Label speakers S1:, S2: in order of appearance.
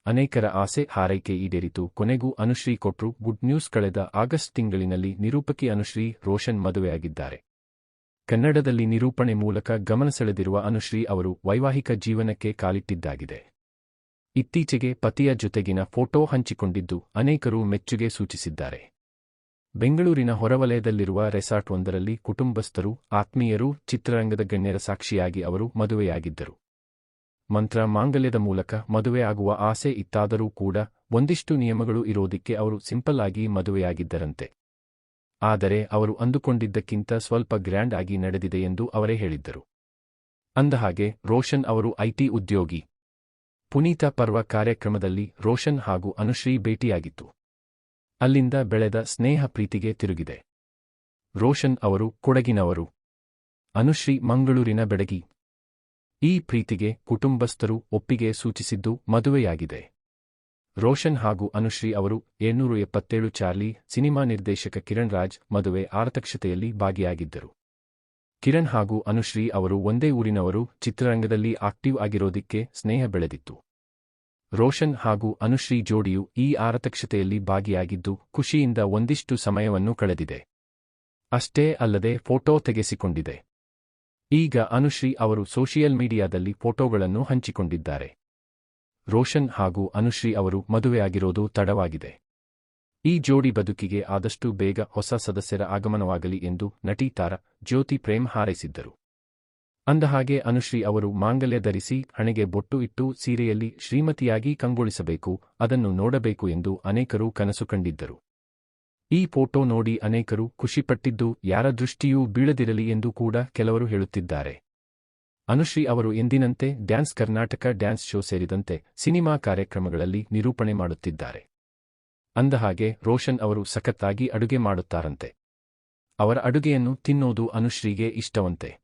S1: ಅನೇಕರ ಆಸೆ ಹಾರೈಕೆ ಈಡೇರಿತು. ಕೊನೆಗೂ ಅನುಶ್ರೀ ಕೊಟ್ರು ಗುಡ್ ನ್ಯೂಸ್. ಕಳೆದ ಆಗಸ್ಟ್ ತಿಂಗಳಿನಲ್ಲಿ ನಿರೂಪಕಿ ಅನುಶ್ರೀ ರೋಷನ್ ಮದುವೆಯಾಗಿದ್ದಾರೆ. ಕನ್ನಡದಲ್ಲಿ ನಿರೂಪಣೆ ಮೂಲಕ ಗಮನ ಸೆಳೆದಿರುವ ಅನುಶ್ರೀ ಅವರು ವೈವಾಹಿಕ ಜೀವನಕ್ಕೆ ಕಾಲಿಟ್ಟಿದ್ದಾಗಿದೆ. ಇತ್ತೀಚೆಗೆ ಪತಿಯ ಜೊತೆಗಿನ ಫೋಟೋ ಹಂಚಿಕೊಂಡಿದ್ದು ಅನೇಕರು ಮೆಚ್ಚುಗೆ ಸೂಚಿಸಿದ್ದಾರೆ. ಬೆಂಗಳೂರಿನ ಹೊರವಲಯದಲ್ಲಿರುವ ರೆಸಾರ್ಟ್ ಒಂದರಲ್ಲಿ ಕುಟುಂಬಸ್ಥರು, ಆತ್ಮೀಯರು, ಚಿತ್ರರಂಗದ ಗಣ್ಯರ ಸಾಕ್ಷಿಯಾಗಿ ಅವರು ಮದುವೆಯಾಗಿದ್ದರು. ಮಂತ್ರ ಮಾಂಗಲ್ಯದ ಮೂಲಕ ಮದುವೆ ಆಗುವ ಆಸೆ ಇತ್ತಾದರೂ ಕೂಡ ಒಂದಿಷ್ಟು ನಿಯಮಗಳು ಇರೋದಿಕ್ಕೆ ಅವರು ಸಿಂಪಲ್ ಆಗಿ ಮದುವೆಯಾಗಿದ್ದರಂತೆ. ಆದರೆ ಅವರು ಅಂದುಕೊಂಡಿದ್ದಕ್ಕಿಂತ ಸ್ವಲ್ಪ ಗ್ರ್ಯಾಂಡ್ ಆಗಿ ನಡೆದಿದೆ ಎಂದು ಅವರೇ ಹೇಳಿದ್ದರು. ಅಂದಹಾಗೆ ರೋಷನ್ ಅವರು ಐಟಿ ಉದ್ಯೋಗಿ. ಪುನೀತ ಪರ್ವ ಕಾರ್ಯಕ್ರಮದಲ್ಲಿ ರೋಷನ್ ಹಾಗೂ ಅನುಶ್ರೀ ಭೇಟಿಯಾಗಿತ್ತು. ಅಲ್ಲಿಂದ ಬೆಳೆದ ಸ್ನೇಹ ಪ್ರೀತಿಗೆ ತಿರುಗಿದೆ. ರೋಷನ್ ಅವರು ಕೊಡಗಿನವರು, ಅನುಶ್ರೀ ಮಂಗಳೂರಿನ ಬೆಡಗಿ. ಈ ಪ್ರೀತಿಗೆ ಕುಟುಂಬಸ್ಥರು ಒಪ್ಪಿಗೆ ಸೂಚಿಸಿದ್ದು ಮದುವೆಯಾಗಿದೆ. ರೋಷನ್ ಹಾಗೂ ಅನುಶ್ರೀ ಅವರು 777 ಚಾರ್ಲಿ ಸಿನಿಮಾ ನಿರ್ದೇಶಕ ಕಿರಣ್ ರಾಜ್ ಮದುವೆ ಆರತಕ್ಷತೆಯಲ್ಲಿ ಭಾಗಿಯಾಗಿದ್ದರು. ಕಿರಣ್ ಹಾಗೂ ಅನುಶ್ರೀ ಅವರು ಒಂದೇ ಊರಿನವರು. ಚಿತ್ರರಂಗದಲ್ಲಿ ಆಕ್ಟಿವ್ ಆಗಿರೋದಿಕ್ಕೆ ಸ್ನೇಹ ಬೆಳೆದಿತ್ತು. ರೋಷನ್ ಹಾಗೂ ಅನುಶ್ರೀ ಜೋಡಿಯು ಈ ಆರತಕ್ಷತೆಯಲ್ಲಿ ಭಾಗಿಯಾಗಿದ್ದು ಖುಷಿಯಿಂದ ಒಂದಿಷ್ಟು ಸಮಯವನ್ನು ಕಳೆದಿದೆ. ಅಷ್ಟೇ ಅಲ್ಲದೆ ಫೋಟೋ ತೆಗೆಸಿಕೊಂಡಿದೆ. ಈಗ ಅನುಶ್ರೀ ಅವರು ಸೋಷಿಯಲ್ ಮೀಡಿಯಾದಲ್ಲಿ ಫೋಟೋಗಳನ್ನು ಹಂಚಿಕೊಂಡಿದ್ದಾರೆ. ರೋಷನ್ ಹಾಗೂ ಅನುಶ್ರೀ ಅವರು ಮದುವೆಯಾಗಿರೋದು ತಡವಾಗಿದೆ. ಈ ಜೋಡಿ ಬದುಕಿಗೆ ಆದಷ್ಟು ಬೇಗ ಹೊಸ ಸದಸ್ಯರ ಆಗಮನವಾಗಲಿ ಎಂದು ನಟಿ ತಾರಾ ಜ್ಯೋತಿ ಪ್ರೇಮ್ ಹಾರೈಸಿದ್ದರು. ಅಂದಹಾಗೆ ಅನುಶ್ರೀ ಅವರು ಮಾಂಗಲ್ಯ ಧರಿಸಿ ಹಣೆಗೆ ಬೊಟ್ಟು ಇಟ್ಟು ಸೀರೆಯಲ್ಲಿ ಶ್ರೀಮತಿಯಾಗಿ ಕಂಗೊಳಿಸಬೇಕು, ಅದನ್ನು ನೋಡಬೇಕು ಎಂದು ಅನೇಕರು ಕನಸು ಕಂಡಿದ್ದರು. ಈ ಫೋಟೋ ನೋಡಿ ಅನೇಕರು ಖುಷಿಪಟ್ಟಿದ್ದು ಯಾರ ದೃಷ್ಟಿಯೂ ಬೀಳದಿರಲಿ ಎಂದು ಕೂಡ ಕೆಲವರು ಹೇಳುತ್ತಿದ್ದಾರೆ. ಅನುಶ್ರೀ ಅವರು ಎಂದಿನಂತೆ ಡ್ಯಾನ್ಸ್ ಕರ್ನಾಟಕ ಡ್ಯಾನ್ಸ್ ಶೋ ಸೇರಿದಂತೆ ಸಿನಿಮಾ ಕಾರ್ಯಕ್ರಮಗಳಲ್ಲಿ ನಿರೂಪಣೆ ಮಾಡುತ್ತಿದ್ದಾರೆ. ಅಂದಹಾಗೆ ರೋಷನ್ ಅವರು ಸಖತ್ತಾಗಿ ಅಡುಗೆ ಮಾಡುತ್ತಾರಂತೆ. ಅವರ ಅಡುಗೆಯನ್ನು ತಿನ್ನೋದು ಅನುಶ್ರೀಗೆ ಇಷ್ಟವಂತೆ.